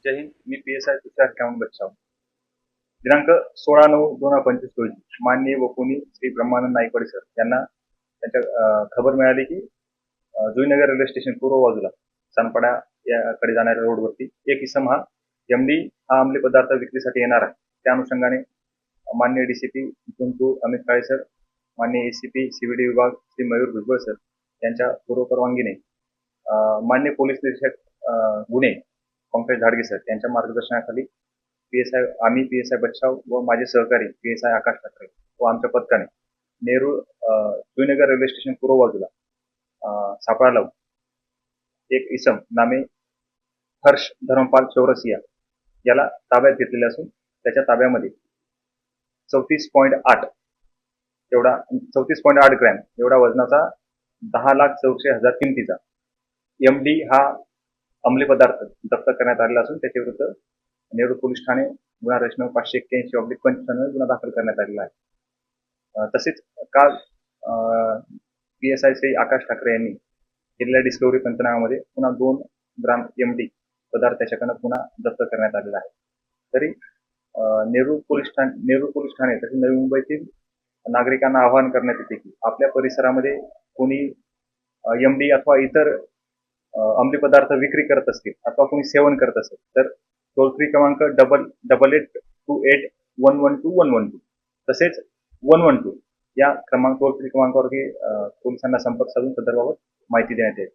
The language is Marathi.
जय हिंद. मी PSI तुषार कामत बच्छाव. दिनांक 16/9/2025 रोजी माननीय वपुनी श्री ब्रह्मानंद नाईकवाडी सर यांना त्यांच्या खबर मिळाली की जुईनगर रेल्वे स्टेशन पूर्व बाजूला सानपाडा याकडे जाणाऱ्या रोडवरती एक इसम हा MD हा अंमली पदार्थ विक्रीसाठी येणार आहे. त्या अनुषंगाने माननीय DCP गुंतूर अमित काळे सर, माननीय ACP CVD विभाग श्री मयूर भुजबळ सर यांच्या पूर्व परवानगीने माननीय पोलीस निरीक्षक गुन्हे पंकज झाडगे सर यांच्या मार्गदर्शनाखाली आम्ही PSI बच्छाव व माझे सहकारी PSI आकाश ठाकरे व आमच्या पथकाने नेहरू जुईनगर रेल्वे स्टेशन पूर्व बाजूला सापळा लावून एक इसम नामे हर्ष धर्मपाल चौरसिया याला ताब्यात घेतलेले असून त्याच्या ताब्यामध्ये 34.8 ग्रॅम एवढा वजनाचा 10,64,000 किमतीचा MD हा अंमली पदार्थ जप्त करण्यात आलेला असून त्याच्या विरुद्ध नेहरू पोलीस ठाणे गुन्हा रचना 581/95 गुन्हा दाखल करण्यात आलेला आहे. तसेच काल PSI श्री आकाश ठाकरे यांनी केलेल्या डिस्कवरी पंचनाम्यामध्ये पुन्हा 2 ग्राम MD पदार्थ त्याच्याकडनं पुन्हा जप्त करण्यात आलेला आहे. तरी नेहरू पोलीस ठाणे तसेच नवी मुंबईतील नागरिकांना आवाहन करण्यात येते की आपल्या परिसरामध्ये कोणी MD अथवा इतर अंमली पदार्थ विक्री करत असतील अथवा कोणी सेवन करत असेल तर टोल फ्री क्रमांक 88282112 तसेच 112 या टोल फ्री क्रमांकावरती पोलिसांना संपर्क साधून संदर्भावर माहिती देण्यात येईल.